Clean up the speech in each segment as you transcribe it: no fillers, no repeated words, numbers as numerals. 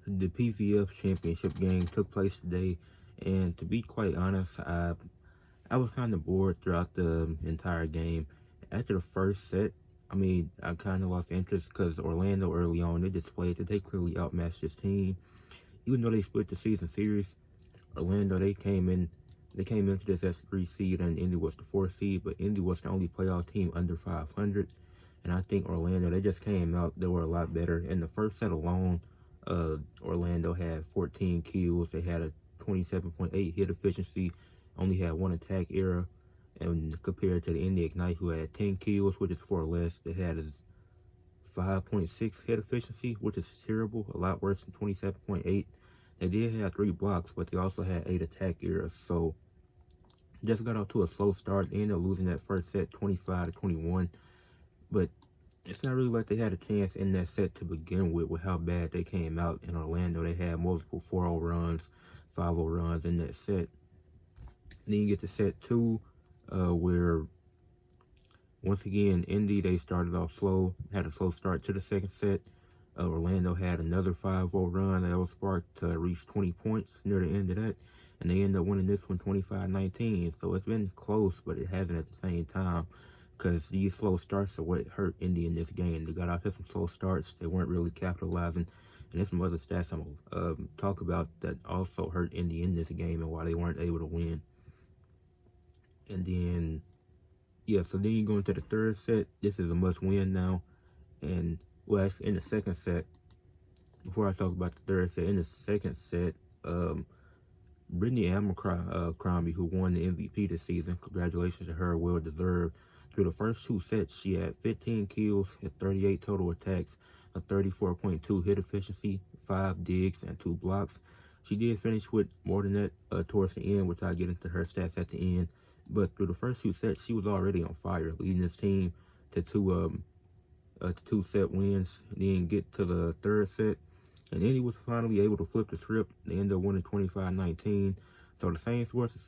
The PVF championship game took place today, and to be quite honest, I was kind of bored throughout the entire game. After the first set, I kind of lost interest because Orlando early on, they displayed that they clearly outmatched this team. Even though they split the season series, Orlando, they came into this as 3 seed, and Indy was the 4 seed, but Indy was the only playoff team under 500. And I think Orlando, they just came out, they were a lot better. In the first set alone, Orlando had 14 kills. They had a 27.8 hit efficiency, only had one attack error. And compared to the Indy Ignite, who had 10 kills, which is 4 less, they had a 5.6 hit efficiency, which is terrible, a lot worse than 27.8. They did have 3 blocks, but they also had 8 attack errors. So just got off to a slow start. They ended up losing that first set 25-21. But it's not really like they had a chance in that set to begin with how bad they came out in Orlando. They had multiple 4-0 runs, 5-0 runs in that set. Then you get to set 2, where once again, Indy, they started off slow, had a slow start to the second set. Orlando had another 5-0 run that was sparked to reach 20 points near the end of that, and they ended up winning this one 25-19. So it's been close, but it hasn't at the same time, because these slow starts are what hurt Indy in this game. They got out to some slow starts, they weren't really capitalizing, and there's some other stats I'm going to talk about that also hurt Indy in this game and why they weren't able to win. And then, yeah, so then you go into the third set. This is a must-win now. And, well, actually, in the second set, before I talk about the third set, in the second set, Brittany Abercrombie, who won the MVP this season, congratulations to her, well-deserved. Through the first 2 sets, she had 15 kills, had 38 total attacks, a 34.2 hit efficiency, 5 digs, and 2 blocks. She did finish with more than that towards the end, which I'll get into her stats at the end. But through the first 2 sets, she was already on fire, leading this team to 2 set wins. Then get to the third set, and then he was finally able to flip the script. They ended up winning 25-19. So the same score as the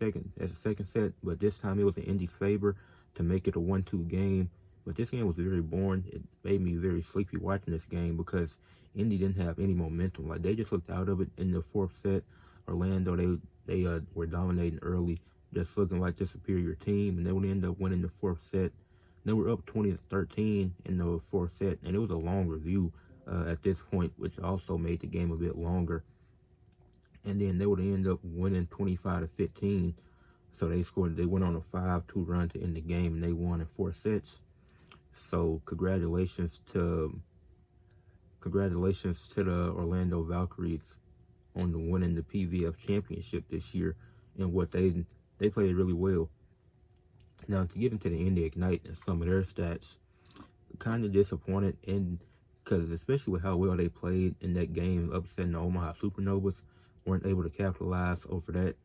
second set, but this time it was in Indy's favor to make it a 1-2 game. But this game was very boring. It made me very sleepy watching this game because Indy didn't have any momentum. Like, they just looked out of it in the fourth set. Orlando, they were dominating early, just looking like the superior team, and they would end up winning the fourth set. They were up 20-13 in the fourth set, and it was a long review at this point, which also made the game a bit longer. And then they would end up winning 25-15. So they went on a 5-2 run to end the game, and they won in 4 sets. So congratulations to the Orlando Valkyries on the winning the PVF championship this year, and what they played really well. Now, to get into the Indy Ignite and some of their stats, kind of disappointed, and because especially with how well they played in that game, upsetting the Omaha Supernovas, weren't able to capitalize off of that.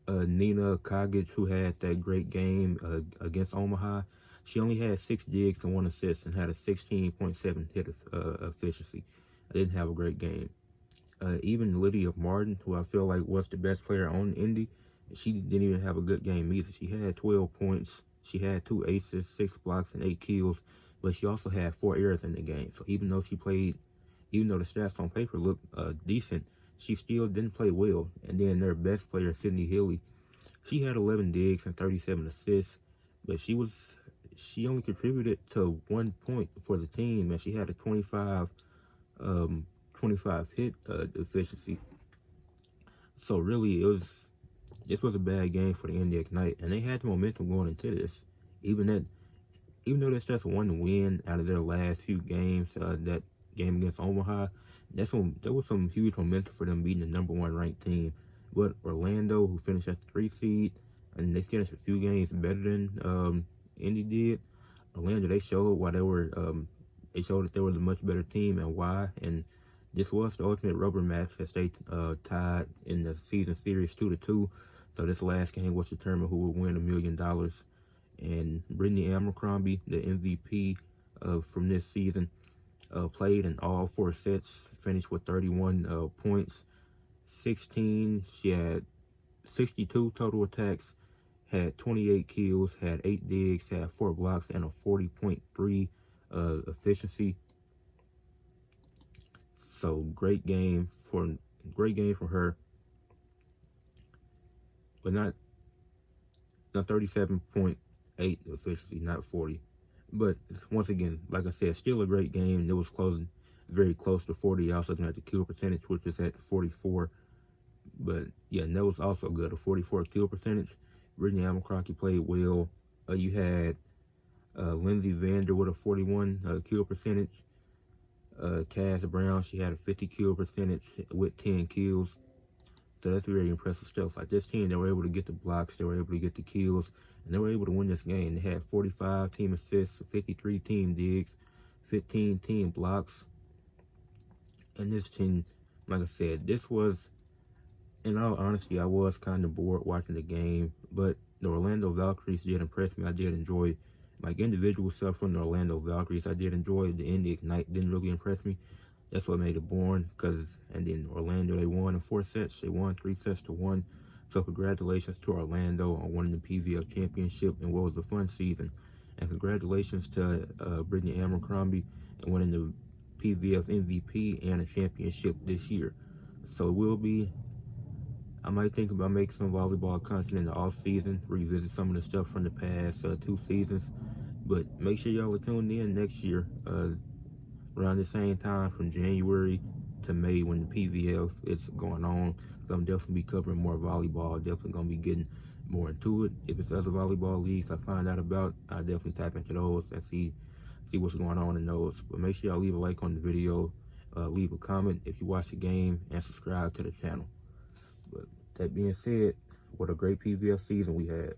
Nina Kagic, who had that great game against Omaha, she only had 6 digs and 1 assist and had a 16.7 hit efficiency. I didn't have a great game. Even Lydia Martin, who I feel like was the best player on Indy, she didn't even have a good game either. She had 12 points, she had 2 aces, 6 blocks, and 8 kills, but she also had 4 errors in the game. So even though the stats on paper looked decent, she still didn't play well. And then their best player, Sydney Healy, she had 11 digs and 37 assists, but she only contributed to 1 point for the team, and she had a 25 hit efficiency. So really, this was a bad game for the Indy Ignite, and they had the momentum going into this. Even though they just won the win out of their last few games, that game against Omaha, there was some huge momentum for them beating the number 1 ranked team. But Orlando, who finished at the 3 seed, and they finished a few games better than Indy did. Orlando, they showed why they showed that they were the much better team and why. And this was the ultimate rubber match as they tied in the season series 2-2. So this last game was determined who would win $1 million. And Brittany Abercrombie, the MVP from this season, played in all 4 sets, finished with 31 points, 16. She had 62 total attacks, had 28 kills, had 8 digs, had 4 blocks, and a 40.3 efficiency. So great game from her, but not 37.8 officially, not 40. But once again, like I said, still a great game. It was very close to 40. I was looking at the kill percentage, which is at 44. But yeah, that was also good. A 44 kill percentage. Brittany Abercrombie played well. You had Lindsay Vander with a 41 kill percentage. Cass Brown, she had a 50 kill percentage with 10 kills. So that's very impressive stuff. Like this team, they were able to get the blocks, they were able to get the kills, and they were able to win this game. They had 45 team assists, 53 team digs, 15 team blocks. And this team, like I said, this was, in all honesty, I was kind of bored watching the game, but the Orlando Valkyries did impress me. I did enjoy, like, individual stuff from the Orlando Valkyries. I did enjoy. The Indy Ignite didn't really impress me. That's what made it boring, and then Orlando, they won in 4 sets. They won 3 sets to 1. So congratulations to Orlando on winning the PVF championship and what was a fun season. And congratulations to Brittany Abercrombie and winning the PVF MVP and a championship this year. So it will be, I might think about making some volleyball content in the off season, revisit some of the stuff from the past 2 seasons. But make sure y'all are tuned in next year, around the same time from January to May when the PVF is going on. So I'm definitely be covering more volleyball. Definitely gonna be getting more into it. If it's other volleyball leagues I find out about, I definitely tap into those and see what's going on in those. But make sure y'all leave a like on the video, leave a comment if you watch the game, and subscribe to the channel. But that being said, what a great PVF season we had.